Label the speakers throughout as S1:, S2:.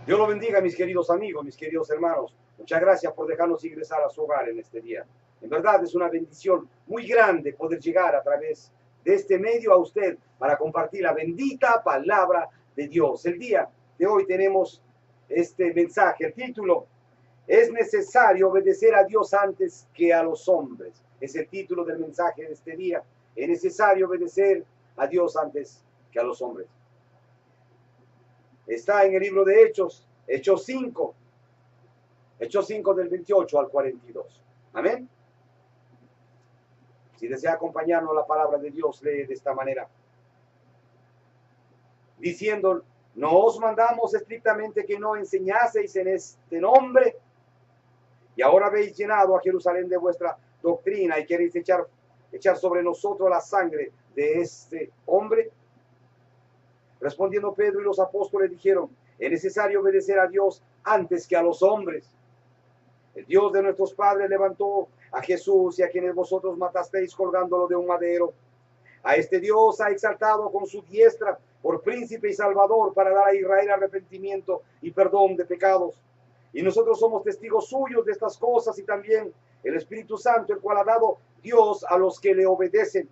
S1: Dios lo bendiga, mis queridos amigos, mis queridos hermanos. Muchas gracias por dejarnos ingresar a su hogar en este día. En verdad es una bendición muy grande poder llegar a través de este medio a usted para compartir la bendita palabra de Dios. El día de hoy tenemos este mensaje, el título: es necesario obedecer a Dios antes que a los hombres. Es el título del mensaje de este día. Es necesario obedecer a Dios antes que a los hombres. Está en el libro de Hechos, Hechos 5 del 28 al 42. Amén. Si desea acompañarnos la palabra de Dios, lee de esta manera. Diciendo: no os mandamos estrictamente que no enseñaseis en este nombre, y ahora habéis llenado a Jerusalén de vuestra doctrina y queréis echar sobre nosotros la sangre de este hombre. Respondiendo Pedro y los apóstoles dijeron: es necesario obedecer a Dios antes que a los hombres. El Dios de nuestros padres levantó a Jesús, y a quienes vosotros matasteis colgándolo de un madero. A este Dios ha exaltado con su diestra por príncipe y salvador, para dar a Israel arrepentimiento y perdón de pecados. Y nosotros somos testigos suyos de estas cosas, y también el Espíritu Santo, el cual ha dado Dios a los que le obedecen.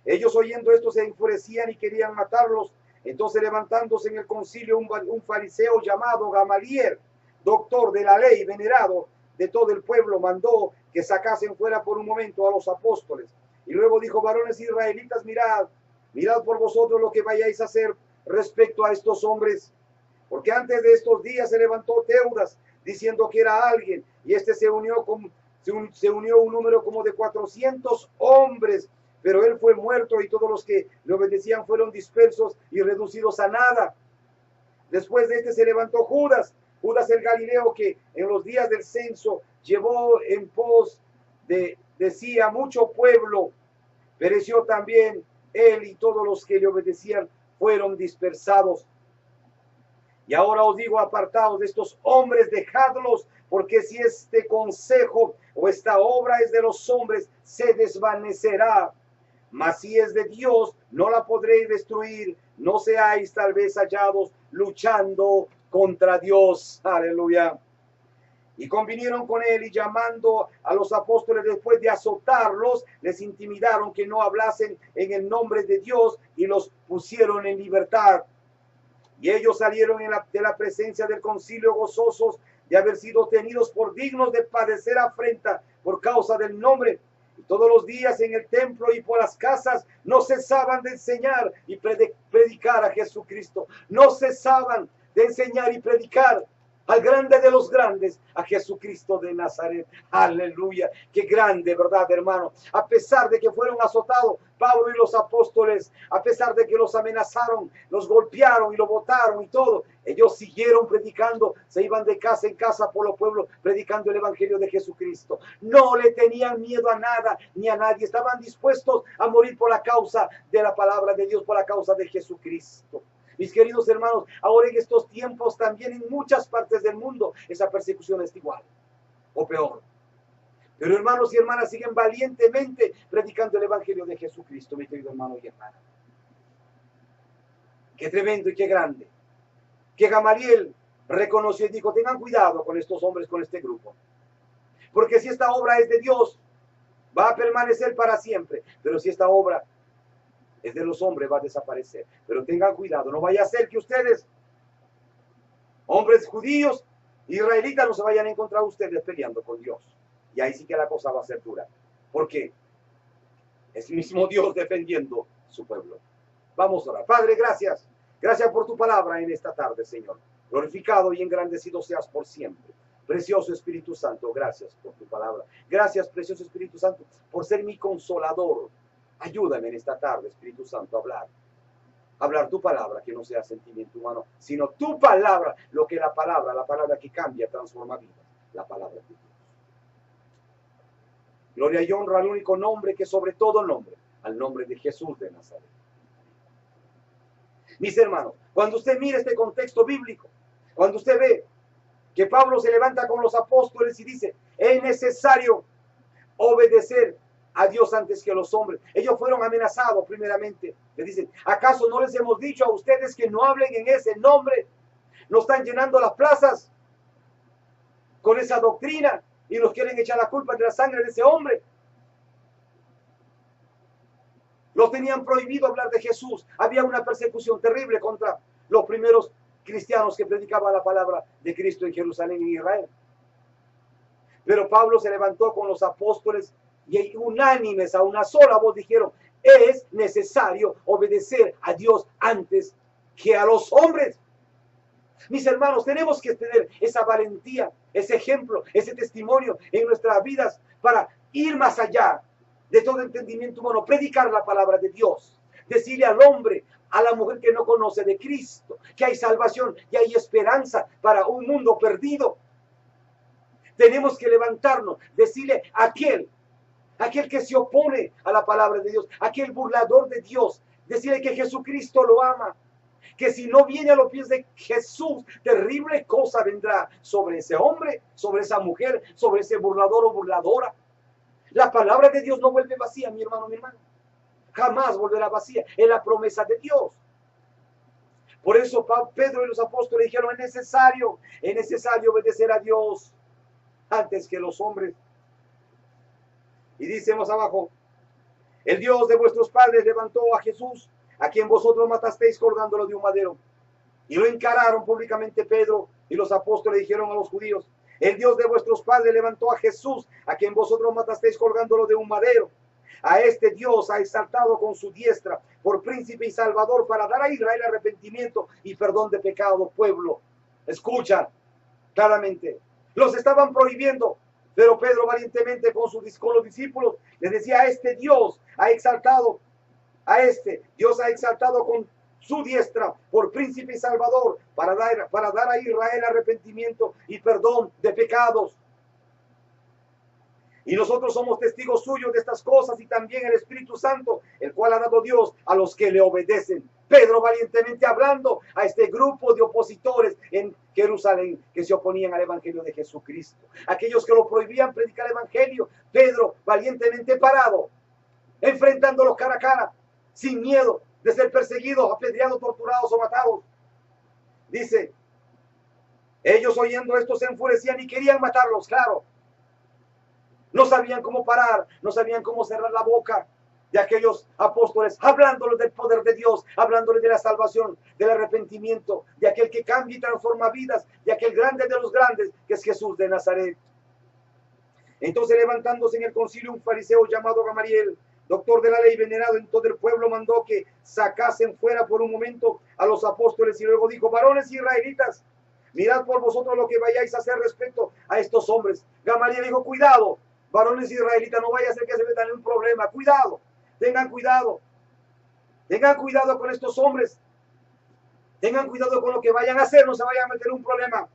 S1: Ellos, oyendo esto, se enfurecían y querían matarlos. Entonces, levantándose en el concilio un fariseo llamado Gamaliel, doctor de la ley, venerado de todo el pueblo, mandó que sacasen fuera por un momento a los apóstoles. Y luego dijo: varones israelitas, mirad por vosotros lo que vayáis a hacer respecto a estos hombres. Porque antes de estos días se levantó Teudas, diciendo que era alguien, y se unió un número como de 400 hombres, pero él fue muerto, y todos los que le obedecían fueron dispersos y reducidos a nada. Después de este se levantó Judas el Galileo, que en los días del censo llevó en pos de sí a mucho pueblo. Pereció también él, y todos los que le obedecían fueron dispersados. Y ahora os digo: apartaos de estos hombres, dejadlos, porque si este consejo o esta obra es de los hombres, se desvanecerá. Mas si es de Dios, no la podréis destruir. No seáis tal vez hallados luchando contra Dios. Aleluya. Y convinieron con él, y llamando a los apóstoles, después de azotarlos, les intimidaron que no hablasen en el nombre de Dios, y los pusieron en libertad. Y ellos salieron de la presencia del concilio gozosos de haber sido tenidos por dignos de padecer afrenta por causa del nombre. Y todos los días en el templo y por las casas no cesaban de enseñar y predicar a Jesucristo. No cesaban de enseñar y predicar al grande de los grandes, a Jesucristo de Nazaret. Aleluya. Qué grande, ¿verdad, hermano? A pesar de que fueron azotados Pablo y los apóstoles, a pesar de que los amenazaron, los golpearon y lo botaron y todo, ellos siguieron predicando. Se iban de casa en casa por los pueblos predicando el evangelio de Jesucristo. No le tenían miedo a nada ni a nadie. Estaban dispuestos a morir por la causa de la palabra de Dios, por la causa de Jesucristo. Mis queridos hermanos, ahora en estos tiempos también en muchas partes del mundo esa persecución es igual o peor. Pero hermanos y hermanas siguen valientemente predicando el evangelio de Jesucristo, mi querido hermano y hermana. Qué tremendo y qué grande. Que Gamaliel reconoció y dijo: tengan cuidado con estos hombres, con este grupo. Porque si esta obra es de Dios, va a permanecer para siempre. Pero si esta obra es de los hombres, va a desaparecer. Pero tengan cuidado, no vaya a ser que ustedes, hombres judíos, israelitas, no se vayan a encontrar ustedes peleando con Dios. Y ahí sí que la cosa va a ser dura. Porque es el mismo Dios defendiendo su pueblo. Vamos a orar. Padre, gracias. Gracias por tu palabra en esta tarde, Señor. Glorificado y engrandecido seas por siempre. Precioso Espíritu Santo, gracias por tu palabra. Gracias, precioso Espíritu Santo, por ser mi consolador. Ayúdame en esta tarde, Espíritu Santo, a hablar tu palabra, que no sea sentimiento humano, sino tu palabra, lo que la palabra que cambia, transforma vidas, la palabra de Dios. Gloria y honra al único nombre que sobre todo nombre, al nombre de Jesús de Nazaret. Mis hermanos, cuando usted mira este contexto bíblico, cuando usted ve que Pablo se levanta con los apóstoles y dice: es necesario obedecer a Dios antes que a los hombres. Ellos fueron amenazados primeramente. Le dicen: ¿acaso no les hemos dicho a ustedes que no hablen en ese nombre? nos están llenando las plazas con esa doctrina y nos quieren echar la culpa de la sangre de ese hombre. Los tenían prohibido hablar de Jesús. Había una persecución terrible contra los primeros cristianos que predicaban la palabra de Cristo en Jerusalén, en Israel. Pero Pablo se levantó con los apóstoles y unánimes a una sola voz dijeron: es necesario obedecer a Dios antes que a los hombres. Mis hermanos, tenemos que tener esa valentía, ese ejemplo, ese testimonio en nuestras vidas para ir más allá de todo entendimiento humano, predicar la palabra de Dios, decirle al hombre, a la mujer que no conoce de Cristo, que hay salvación y hay esperanza para un mundo perdido. Tenemos que levantarnos, decirle a aquel que se opone a la palabra de Dios, aquel burlador de Dios, decirle que Jesucristo lo ama, que si no viene a los pies de Jesús, terrible cosa vendrá sobre ese hombre, sobre esa mujer, sobre ese burlador o burladora. La palabra de Dios no vuelve vacía, mi hermano, mi hermana. Jamás volverá vacía. Es la promesa de Dios. Por eso Pedro y los apóstoles dijeron: es necesario obedecer a Dios antes que los hombres. Y dice más abajo: el Dios de vuestros padres levantó a Jesús, a quien vosotros matasteis colgándolo de un madero. Y lo encararon públicamente Pedro y los apóstoles dijeron a los judíos: el Dios de vuestros padres levantó a Jesús, a quien vosotros matasteis colgándolo de un madero. A este Dios ha exaltado con su diestra por príncipe y salvador para dar a Israel arrepentimiento y perdón de pecado. Pueblo, escucha claramente. Los estaban prohibiendo, pero Pedro valientemente con los discípulos les decía: a este Dios ha exaltado, Dios ha exaltado con su diestra por príncipe y salvador para dar a Israel arrepentimiento y perdón de pecados. Y nosotros somos testigos suyos de estas cosas, y también el Espíritu Santo, el cual ha dado Dios a los que le obedecen. Pedro valientemente hablando a este grupo de opositores en Jerusalén que se oponían al Evangelio de Jesucristo. Aquellos que lo prohibían predicar el Evangelio. Pedro valientemente parado, enfrentándolos cara a cara, sin miedo de ser perseguidos, apedreados, torturados o matados. Dice: ellos oyendo esto se enfurecían y querían matarlos, claro. No sabían cómo parar, no sabían cómo cerrar la boca de aquellos apóstoles, hablándoles del poder de Dios, hablándoles de la salvación, del arrepentimiento, de aquel que cambia y transforma vidas, de aquel grande de los grandes, que es Jesús de Nazaret. Entonces, levantándose en el concilio un fariseo llamado Gamaliel, doctor de la ley, venerado en todo el pueblo, mandó que sacasen fuera por un momento a los apóstoles y luego dijo: varones israelitas, mirad por vosotros lo que vayáis a hacer respecto a estos hombres. Gamaliel dijo: cuidado, varones israelitas, no vaya a ser que se metan en un problema. Cuidado, tengan cuidado con estos hombres. Tengan cuidado con lo que vayan a hacer, no se vayan a meter en un problema.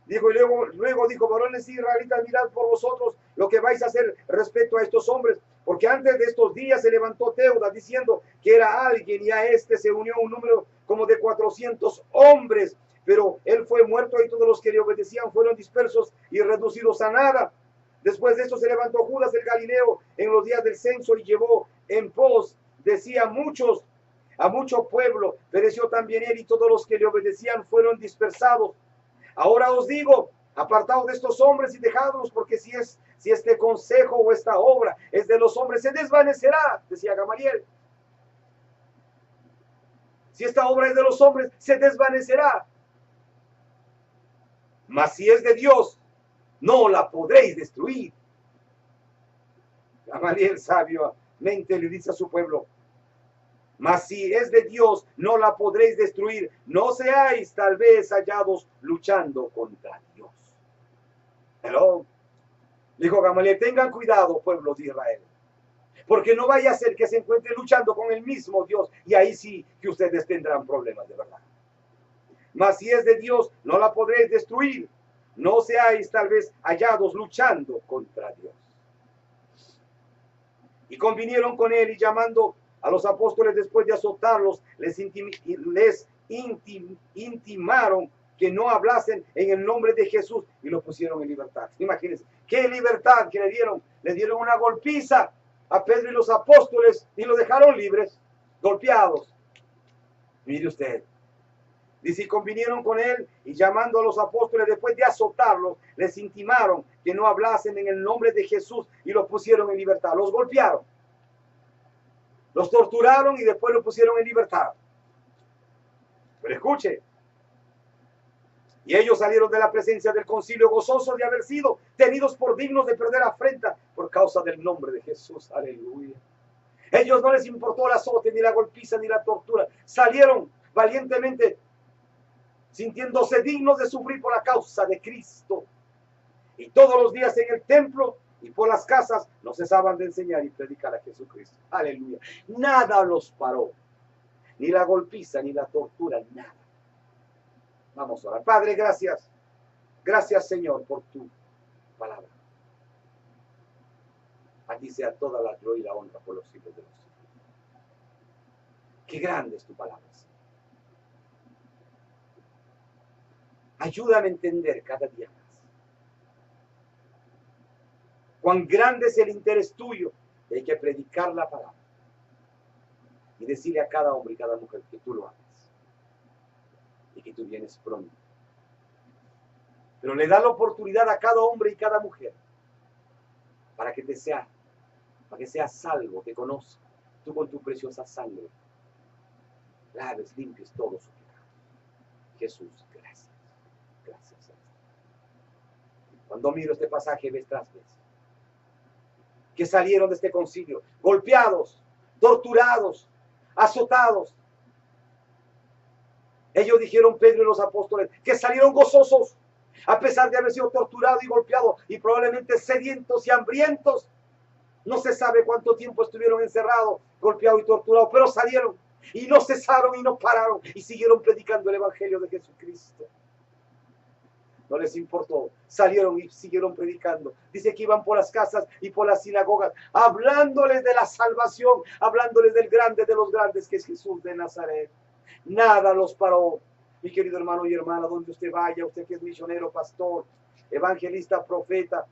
S1: Dijo, y luego dijo: varones israelitas, mirad por vosotros lo que vais a hacer respecto a estos hombres, porque antes de estos días se levantó Teudas diciendo que era alguien, y a este se unió un número como de 400 hombres, pero él fue muerto y todos los que le obedecían fueron dispersos y reducidos a nada. Después de esto se levantó Judas el Galileo en los días del censo y llevó en pos, decía, a mucho pueblo. Pereció también él y todos los que le obedecían fueron dispersados. Ahora os digo, apartaos de estos hombres y dejadlos, porque si este consejo o esta obra es de los hombres, se desvanecerá, decía Gamaliel. Si esta obra es de los hombres, se desvanecerá. Mas si es de Dios, no la podréis destruir. Gamaliel sabiamente le dice a su pueblo: mas si es de Dios, no la podréis destruir. No seáis tal vez hallados luchando contra Dios. Hello. Dijo Gamaliel: tengan cuidado, pueblo de Israel, porque no vaya a ser que se encuentren luchando con el mismo Dios, y ahí sí que ustedes tendrán problemas de verdad. Mas si es de Dios, no la podréis destruir. No seáis tal vez hallados luchando contra Dios. Y convinieron con él, y llamando a los apóstoles después de azotarlos, les intimaron que no hablasen en el nombre de Jesús, y los pusieron en libertad. Imagínense, qué libertad que le dieron. Le dieron una golpiza a Pedro y los apóstoles y los dejaron libres, golpeados. Mire usted, Dice, y convinieron con él, y llamando a los apóstoles, después de azotarlos, les intimaron que no hablasen en el nombre de Jesús, y los pusieron en libertad. Los golpearon, los torturaron, y después los pusieron en libertad. Pero escuche, y ellos salieron de la presencia del concilio gozosos de haber sido tenidos por dignos de perder afrenta por causa del nombre de Jesús. Aleluya. Ellos no les importó el azote, ni la golpiza, ni la tortura. Salieron valientemente, sintiéndose dignos de sufrir por la causa de Cristo. Y todos los días en el templo y por las casas no cesaban de enseñar y predicar a Jesucristo. Aleluya. Nada los paró. Ni la golpiza, ni la tortura, nada. Vamos a orar. Padre, gracias. Gracias, Señor, por tu palabra. A ti sea toda la gloria y la honra por los siglos de los siglos. Qué grande es tu palabra, Señor. Ayúdame a entender cada día más cuán grande es el interés tuyo. Y hay que predicar la palabra y decirle a cada hombre y cada mujer que tú lo amas y que tú vienes pronto. Pero le da la oportunidad a cada hombre y cada mujer para que seas salvo, te conozca, tú con tu preciosa sangre laves, limpies todos sus pecados. Jesús, gracias. Gracias. Cuando miro este pasaje vez tras vez, que salieron de este concilio golpeados, torturados, azotados. Ellos dijeron, Pedro y los apóstoles, que salieron gozosos, a pesar de haber sido torturados y golpeados, y probablemente sedientos y hambrientos. No se sabe cuánto tiempo estuvieron encerrados, golpeados y torturados, pero salieron y no cesaron y no pararon y siguieron predicando el evangelio de Jesucristo. No les importó, salieron y siguieron predicando. Dice que iban por las casas y por las sinagogas, hablándoles de la salvación, hablándoles del grande de los grandes, que es Jesús de Nazaret. Nada los paró. Mi querido hermano y hermana, donde usted vaya, usted que es misionero, pastor, evangelista, profeta,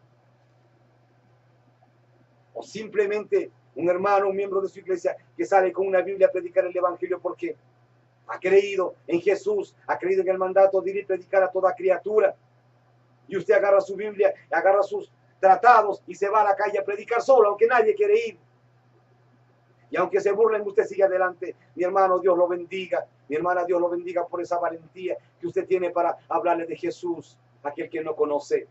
S1: o simplemente un hermano, un miembro de su iglesia que sale con una Biblia a predicar el evangelio porque ha creído en Jesús, ha creído en el mandato de ir y predicar a toda criatura. Y usted agarra su Biblia, agarra sus tratados y se va a la calle a predicar solo, aunque nadie quiere ir. Y aunque se burlen, usted sigue adelante. Mi hermano, Dios lo bendiga. Mi hermana, Dios lo bendiga por esa valentía que usted tiene para hablarle de Jesús a aquel que no conoce.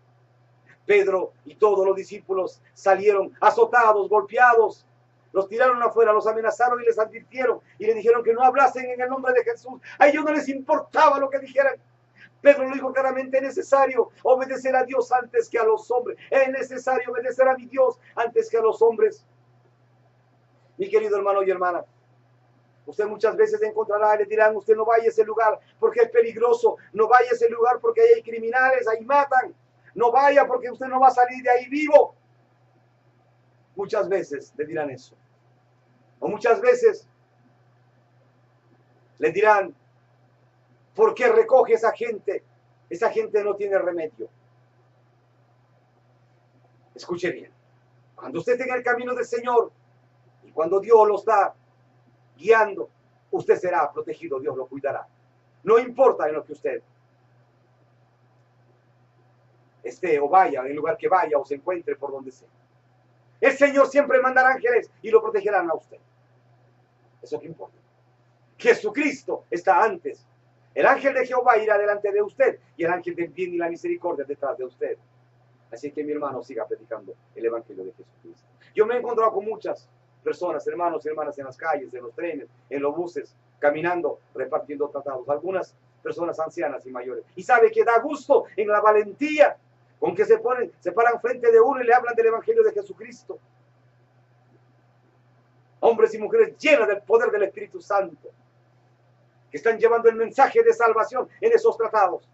S1: Pedro y todos los discípulos salieron azotados, golpeados. Los tiraron afuera, los amenazaron y les advirtieron. Y le dijeron que no hablasen en el nombre de Jesús. A ellos no les importaba lo que dijeran. Pedro lo dijo claramente, es necesario obedecer a Dios antes que a los hombres. Es necesario obedecer a mi Dios antes que a los hombres. Mi querido hermano y hermana, usted muchas veces encontrará, le dirán, usted no vaya a ese lugar porque es peligroso. No vaya a ese lugar porque ahí hay criminales, ahí matan. No vaya porque usted no va a salir de ahí vivo. Muchas veces le dirán eso. O muchas veces le dirán, ¿por qué recoge esa gente? Esa gente no tiene remedio. Escuche bien. Cuando usted tenga el camino del Señor y cuando Dios lo está guiando, usted será protegido, Dios lo cuidará. No importa en lo que usted esté o vaya, en el lugar que vaya o se encuentre por donde sea. El Señor siempre mandará ángeles y lo protegerán a usted. Eso que importa. Jesucristo está antes. El ángel de Jehová irá delante de usted y el ángel del bien y la misericordia detrás de usted. Así que mi hermano siga predicando el evangelio de Jesucristo. Yo me he encontrado con muchas personas, hermanos y hermanas en las calles, en los trenes, en los buses, caminando, repartiendo tratados. Algunas personas ancianas y mayores. Y sabe que da gusto en la valentía con que se paran frente de uno y le hablan del evangelio de Jesucristo. Hombres y mujeres llenas del poder del Espíritu Santo, que están llevando el mensaje de salvación en esos tratados.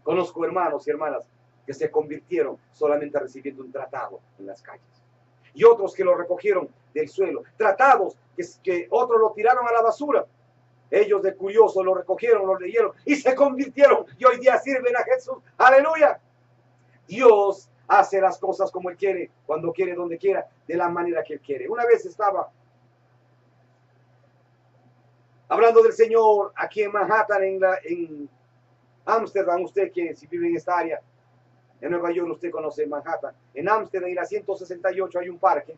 S1: Conozco hermanos y hermanas que se convirtieron solamente recibiendo un tratado en las calles. Y otros que lo recogieron del suelo. Tratados que otros lo tiraron a la basura. Ellos de curiosos lo recogieron, lo leyeron y se convirtieron. Y hoy día sirven a Jesús. ¡Aleluya! Dios hace las cosas como Él quiere, cuando quiere, donde quiera, de la manera que Él quiere. Una vez estaba Hablando del Señor, aquí en Manhattan, en Ámsterdam, usted que si vive en esta área, en Nueva York usted conoce Manhattan, en Ámsterdam y la 168 hay un parque,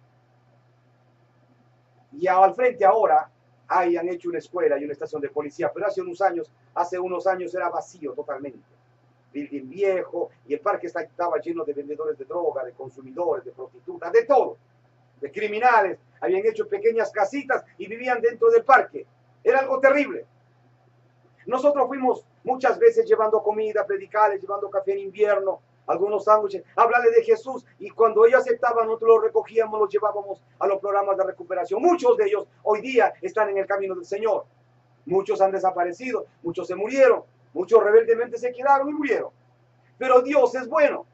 S1: y al frente ahora han hecho una escuela y una estación de policía, pero hace unos años era vacío totalmente, building viejo, y el parque estaba lleno de vendedores de droga, de consumidores, de prostitutas, de todo, de criminales. Habían hecho pequeñas casitas y vivían dentro del parque. Era algo terrible. Nosotros fuimos muchas veces llevando comida, predicarles, llevando café en invierno, algunos sándwiches, hablarle de Jesús, y cuando ellos aceptaban, nosotros los recogíamos, los llevábamos a los programas de recuperación. Muchos de ellos hoy día están en el camino del Señor. Muchos han desaparecido, muchos se murieron, muchos rebeldemente se quedaron y murieron. Pero Dios es bueno,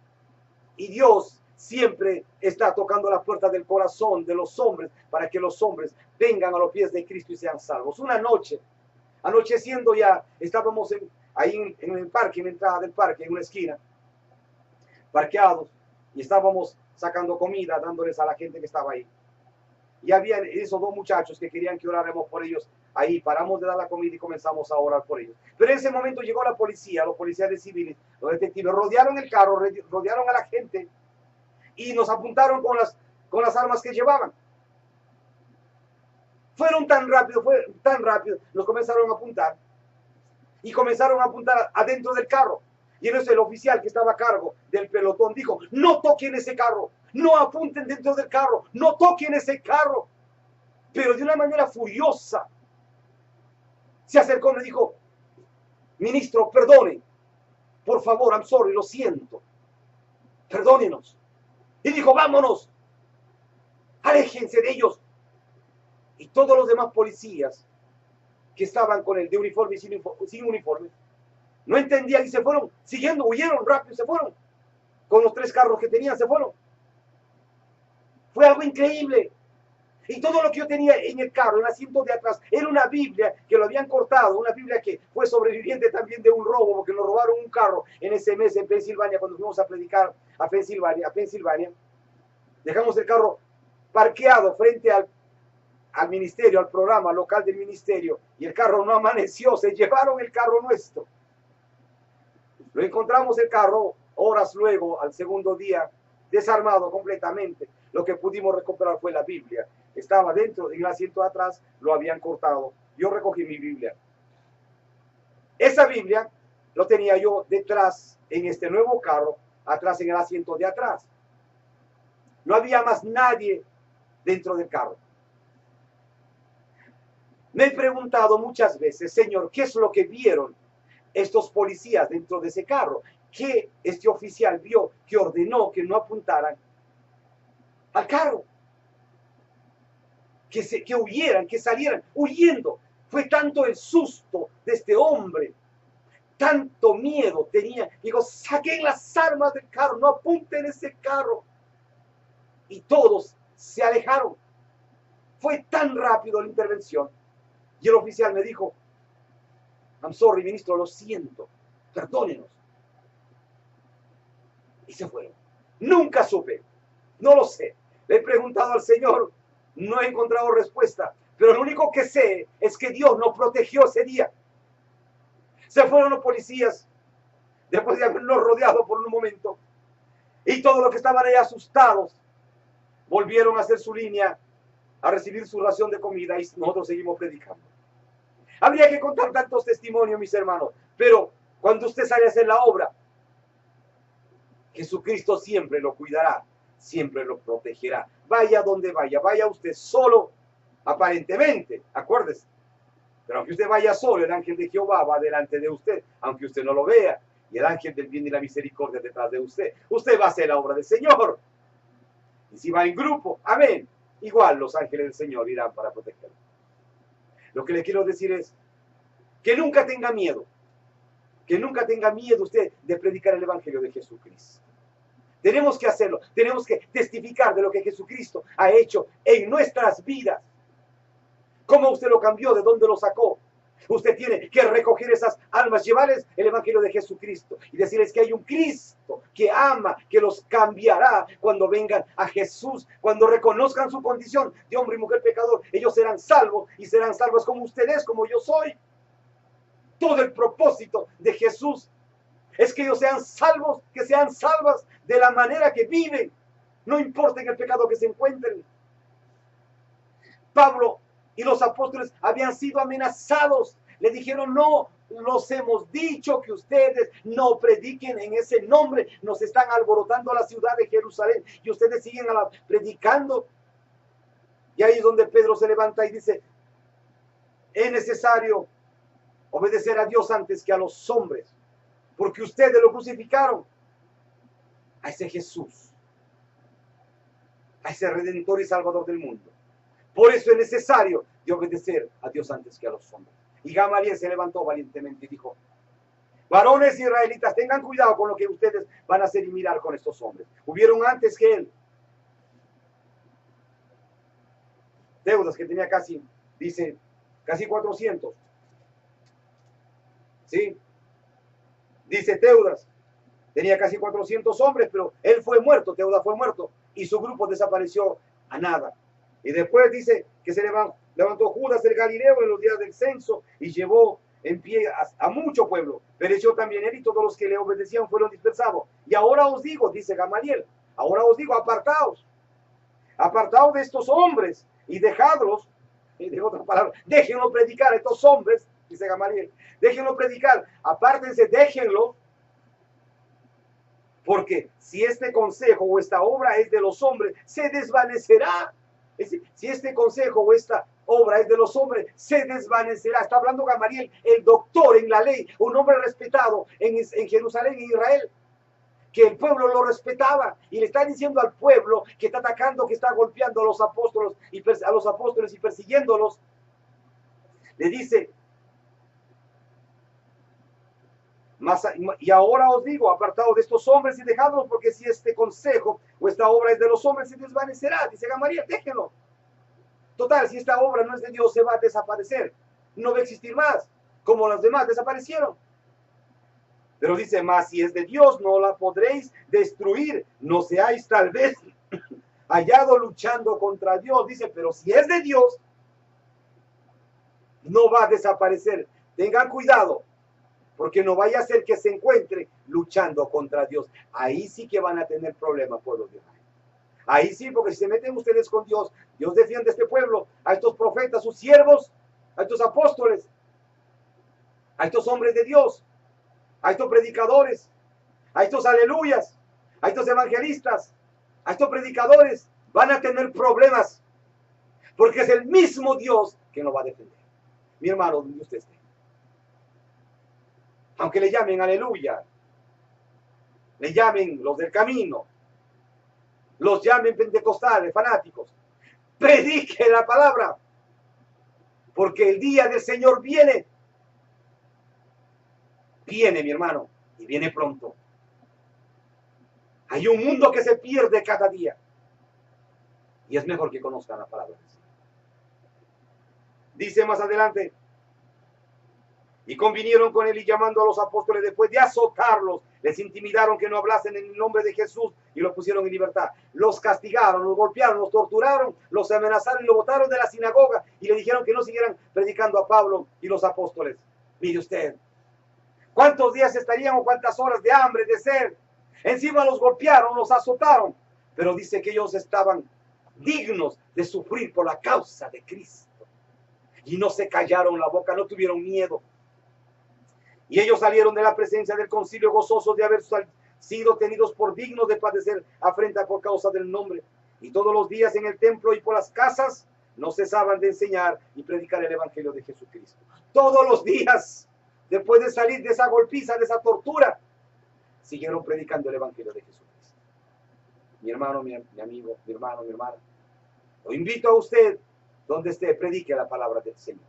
S1: y Dios siempre está tocando las puertas del corazón de los hombres para que los hombres vengan a los pies de Cristo y sean salvos. Una noche, anocheciendo ya, estábamos ahí en el parque, en la entrada del parque, en una esquina, parqueados, y estábamos sacando comida, dándoles a la gente que estaba ahí. Y había esos dos muchachos que querían que oráramos por ellos. Ahí paramos de dar la comida y comenzamos a orar por ellos. Pero en ese momento llegó la policía, los policías de civiles, los detectives, rodearon el carro, rodearon a la gente y nos apuntaron con las armas que llevaban. Fueron tan rápido, nos comenzaron a apuntar y comenzaron a apuntar adentro del carro. Y entonces el oficial que estaba a cargo del pelotón dijo: no toquen ese carro, no apunten dentro del carro, no toquen ese carro. Pero de una manera furiosa se acercó y me dijo: ministro, perdone, por favor, I'm sorry, lo siento, perdónenos. Y dijo: vámonos, aléjense de ellos. Y todos los demás policías que estaban con él, de uniforme y sin uniforme, no entendían y se fueron, siguiendo, huyeron rápido, se fueron. Con los 3 carros que tenían, se fueron. Fue algo increíble. Y todo lo que yo tenía en el carro, en el asiento de atrás, era una Biblia que lo habían cortado, una Biblia que fue sobreviviente también de un robo, porque nos robaron un carro en ese mes en Pensilvania, cuando fuimos a predicar a Pensilvania. Dejamos el carro parqueado frente al ministerio, al programa local del ministerio, y el carro no amaneció, se llevaron el carro nuestro. Lo encontramos el carro horas luego, al segundo día, desarmado completamente. Lo que pudimos recuperar fue la Biblia. Estaba dentro, en el asiento de atrás, lo habían cortado. Yo recogí mi Biblia. Esa Biblia lo tenía yo detrás, en este nuevo carro, atrás en el asiento de atrás. No había más nadie dentro del carro. Me he preguntado muchas veces: Señor, ¿qué es lo que vieron estos policías dentro de ese carro? ¿Qué este oficial vio que ordenó que no apuntaran al carro? Que huyeran, que salieran huyendo. Fue tanto el susto de este hombre, tanto miedo tenía. Digo: saquen las armas del carro, no apunten ese carro. Y todos se alejaron. Fue tan rápido la intervención. Y el oficial me dijo: I'm sorry, ministro, lo siento, perdónenos. Y se fueron. Nunca supe, no lo sé. Le he preguntado al Señor, no he encontrado respuesta. Pero lo único que sé es que Dios nos protegió ese día. Se fueron los policías, después de habernos rodeado por un momento. Y todos los que estaban ahí asustados, volvieron a hacer su línea, a recibir su ración de comida, y nosotros seguimos predicando. Habría que contar tantos testimonios, mis hermanos, pero cuando usted sale a hacer la obra, Jesucristo siempre lo cuidará, siempre lo protegerá. Vaya donde vaya, vaya usted solo, aparentemente, acuérdese. Pero aunque usted vaya solo, el ángel de Jehová va delante de usted, aunque usted no lo vea, y el ángel del bien y la misericordia detrás de usted. Usted va a hacer la obra del Señor. Y si va en grupo, amén, igual los ángeles del Señor irán para protegerlo. Lo que le quiero decir es que nunca tenga miedo. Que nunca tenga miedo usted de predicar el evangelio de Jesucristo. Tenemos que hacerlo. Tenemos que testificar de lo que Jesucristo ha hecho en nuestras vidas. Cómo usted lo cambió, de dónde lo sacó. Usted tiene que recoger esas almas, llevarles el Evangelio de Jesucristo y decirles que hay un Cristo que ama, que los cambiará cuando vengan a Jesús, cuando reconozcan su condición de hombre y mujer pecador. Ellos serán salvos y serán salvos como ustedes, como yo soy. Todo el propósito de Jesús es que ellos sean salvos, que sean salvas de la manera que viven, no importa en el pecado que se encuentren. Pablo y los apóstoles habían sido amenazados. Le dijeron, no, los hemos dicho que ustedes no prediquen en ese nombre. Nos están alborotando la ciudad de Jerusalén y ustedes siguen predicando. Y ahí es donde Pedro se levanta y dice, es necesario obedecer a Dios antes que a los hombres, porque ustedes lo crucificaron a ese Jesús, a ese Redentor y Salvador del mundo. Por eso es necesario de obedecer a Dios antes que a los hombres. Y Gamaliel se levantó valientemente y dijo, varones israelitas, tengan cuidado con lo que ustedes van a hacer y mirar con estos hombres. Hubieron antes que él deudas que tenía casi, dice, casi 400. ¿Sí? Dice Teudas, tenía casi 400 hombres, pero él fue muerto, Teudas fue muerto, y su grupo desapareció a nada. Y después dice que se levantó Judas el Galileo en los días del censo y llevó en pie a mucho pueblo. Pereció también él y todos los que le obedecían fueron dispersados. Y ahora os digo, dice Gamaliel, ahora os digo, apartaos de estos hombres y dejadlos, y de otras palabras, déjenlo predicar a estos hombres, dice Gamaliel, déjenlo predicar, apártense, déjenlo, porque si este consejo o esta obra es de los hombres, se desvanecerá. Es decir, si este consejo o esta obra es de los hombres, se desvanecerá. Está hablando Gamaliel, el doctor en la ley, un hombre respetado en Jerusalén, en Israel, que el pueblo lo respetaba, y le está diciendo al pueblo que está atacando, que está golpeando a los apóstoles y persiguiéndolos, le dice, y ahora os digo, apartados de estos hombres y dejadlos, porque si este consejo o esta obra es de los hombres, se desvanecerá. Dice Gamaliel, déjenlo. Total, si esta obra no es de Dios, se va a desaparecer. No va a existir más, como las demás desaparecieron. Pero dice, más si es de Dios, no la podréis destruir. No seáis tal vez hallado luchando contra Dios. Dice, pero si es de Dios, no va a desaparecer. Tengan cuidado, porque no vaya a ser que se encuentre luchando contra Dios. Ahí sí que van a tener problemas, pueblo de Israel. Ahí sí, porque si se meten ustedes con Dios, Dios defiende a este pueblo, a estos profetas, sus siervos, a estos apóstoles, a estos hombres de Dios, a estos predicadores, a estos aleluyas, a estos evangelistas, a estos predicadores, van a tener problemas, porque es el mismo Dios que nos va a defender. Mi hermano, donde usted esté. Aunque le llamen aleluya, le llamen los del camino, los llamen pentecostales, fanáticos, predique la palabra, porque el día del Señor viene, mi hermano, y viene pronto. Hay un mundo que se pierde cada día, y es mejor que conozcan la palabra. Dice más adelante, y convinieron con él y llamando a los apóstoles después de azotarlos, les intimidaron que no hablasen en el nombre de Jesús y los pusieron en libertad. Los castigaron, los golpearon, los torturaron, los amenazaron y los botaron de la sinagoga y le dijeron que no siguieran predicando a Pablo y los apóstoles. Mire usted, ¿cuántos días estarían o cuántas horas de hambre, de sed? Encima los golpearon, los azotaron, pero dice que ellos estaban dignos de sufrir por la causa de Cristo. Y no se callaron la boca, no tuvieron miedo. Y ellos salieron de la presencia del concilio gozosos de haber sido tenidos por dignos de padecer afrenta por causa del nombre. Y todos los días en el templo y por las casas no cesaban de enseñar y predicar el evangelio de Jesucristo. Todos los días, después de salir de esa golpiza, de esa tortura, siguieron predicando el evangelio de Jesucristo. Mi hermano, mi amigo, mi hermano, mi hermana, lo invito a usted, donde esté, predique la palabra del Señor.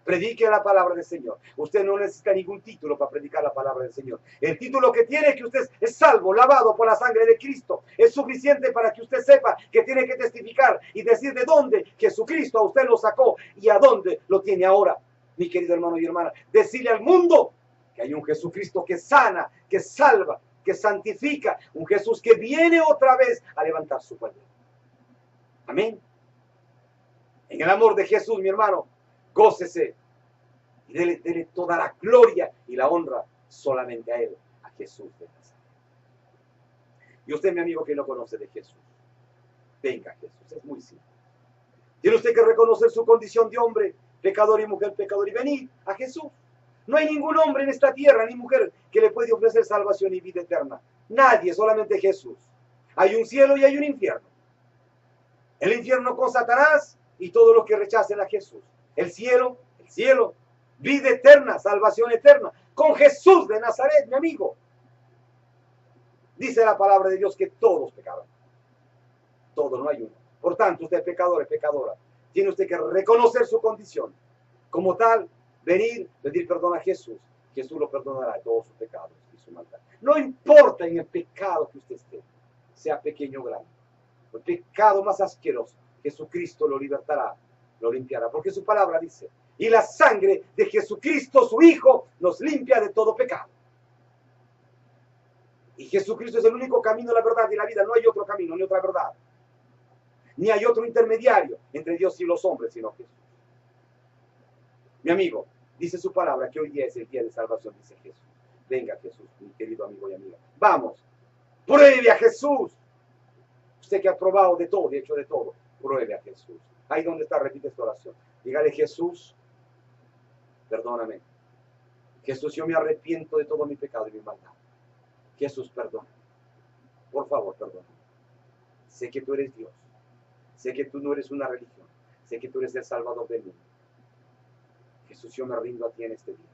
S1: Predique la palabra del Señor. Usted no necesita ningún título para predicar la palabra del Señor. El título que tiene es que usted es salvo, lavado por la sangre de Cristo. Es suficiente para que usted sepa que tiene que testificar y decir de dónde Jesucristo a usted lo sacó y a dónde lo tiene ahora. mi querido hermano y hermana. Decirle al mundo que hay un Jesucristo que sana, que salva, que santifica. Un Jesús que viene otra vez a levantar su pueblo. Amén. En el amor de Jesús, mi hermano, gócese y dele toda la gloria y la honra solamente a Él, a Jesús de Nazaret. Y usted, mi amigo, que no conoce de Jesús, venga a Jesús, es muy simple. Tiene usted que reconocer su condición de hombre, pecador y mujer pecador, y venir a Jesús. No hay ningún hombre en esta tierra, ni mujer, que le puede ofrecer salvación y vida eterna. Nadie, solamente Jesús. Hay un cielo y hay un infierno. El infierno con Satanás y todos los que rechacen a Jesús. El cielo, vida eterna, salvación eterna, con Jesús de Nazaret, mi amigo. Dice la palabra de Dios que todos pecaron. Todos, no hay uno. Por tanto, usted es pecador, es pecadora. Tiene usted que reconocer su condición. Como tal, venir, pedir perdón a Jesús. Jesús lo perdonará de todos sus pecados y su maldad. No importa en el pecado que usted esté, sea pequeño o grande. El pecado más asqueroso, Jesucristo lo libertará, lo limpiará. Porque su palabra dice, y la sangre de Jesucristo, su Hijo, nos limpia de todo pecado. Y Jesucristo es el único camino, la verdad y la vida. No hay otro camino, ni otra verdad. Ni hay otro intermediario entre Dios y los hombres, sino Jesús. Mi amigo, dice su palabra que hoy día es el día de salvación, dice Jesús. Venga Jesús, mi querido amigo y amiga. Vamos, pruebe a Jesús. Usted que ha probado de todo y hecho de todo, pruebe a Jesús. Ahí donde está, repite esta oración. Dígale, Jesús, perdóname. Jesús, yo me arrepiento de todo mi pecado y mi maldad. Jesús, perdona. Por favor, perdona. Sé que tú eres Dios. Sé que tú no eres una religión. Sé que tú eres el Salvador del mundo. Jesús, yo me rindo a ti en este día.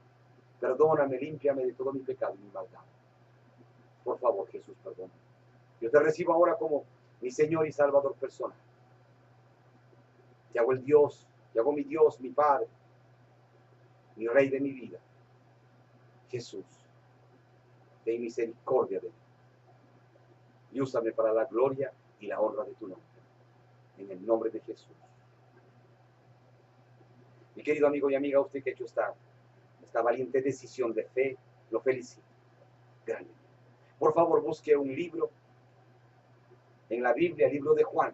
S1: Perdóname, límpiame de todo mi pecado y mi maldad. Por favor, Jesús, perdona. Yo te recibo ahora como mi Señor y Salvador personal. Te hago el Dios, te hago mi Dios, mi Padre, mi Rey de mi vida. Jesús, ten misericordia de mí. Y úsame para la gloria y la honra de tu nombre. En el nombre de Jesús. Mi querido amigo y amiga, usted que ha hecho esta valiente decisión de fe, lo felicito. Grande. Por favor, busque un libro en la Biblia, el libro de Juan.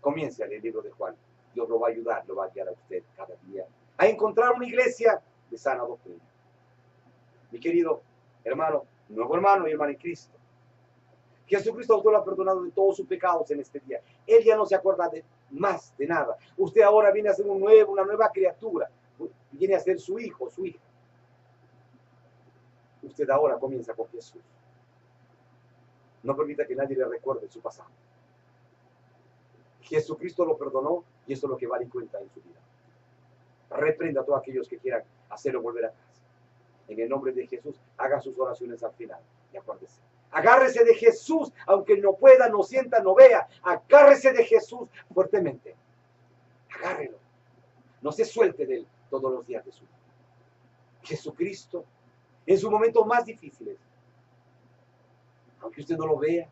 S1: Comience a leer el libro de Juan. Dios lo va a ayudar, lo va a guiar a usted cada día a encontrar una iglesia de sana doctrina. Mi querido hermano, nuevo hermano y hermano en Cristo, Jesucristo a usted lo ha perdonado de todos sus pecados en este día. Él ya no se acuerda de más de nada. Usted ahora viene a ser una nueva criatura. Viene a ser su hijo, su hija. Usted ahora comienza con Jesús. No permita que nadie le recuerde su pasado. Jesucristo lo perdonó y eso es lo que vale cuenta en su vida. Reprenda a todos aquellos que quieran hacerlo volver a casa. En el nombre de Jesús, haga sus oraciones al final. Y acuérdese. Agárrese de Jesús, aunque no pueda, no sienta, no vea. Agárrese de Jesús fuertemente. Agárrelo. No se suelte de él todos los días de su vida. Jesucristo, en sus momentos más difíciles, aunque usted no lo vea,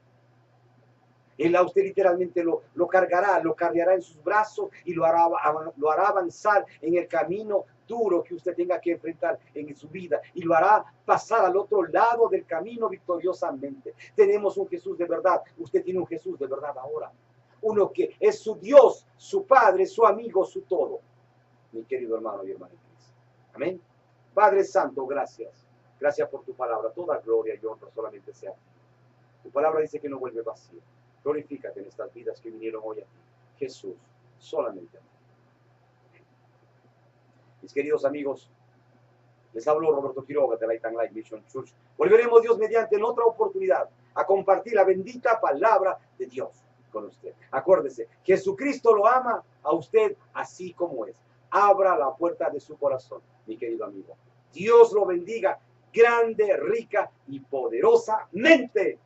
S1: Él a usted literalmente lo cargará en sus brazos y lo hará avanzar en el camino duro que usted tenga que enfrentar en su vida y lo hará pasar al otro lado del camino victoriosamente. Tenemos un Jesús de verdad. Usted tiene un Jesús de verdad ahora. Uno que es su Dios, su Padre, su amigo, su todo. Mi querido hermano y hermana en Cristo. Amén. Padre Santo, gracias. Gracias por tu palabra. Toda gloria y honra solamente sea a ti. Tu palabra dice que no vuelve vacía. Glorifícate en estas vidas que vinieron hoy a ti. Jesús, solamente a ti. Mis queridos amigos, les habló Roberto Quiroga de Light and Life Mission Church. Volveremos, Dios mediante, en otra oportunidad a compartir la bendita palabra de Dios con usted. Acuérdese, Jesucristo lo ama a usted así como es. Abra la puerta de su corazón, mi querido amigo. Dios lo bendiga grande, rica y poderosamente.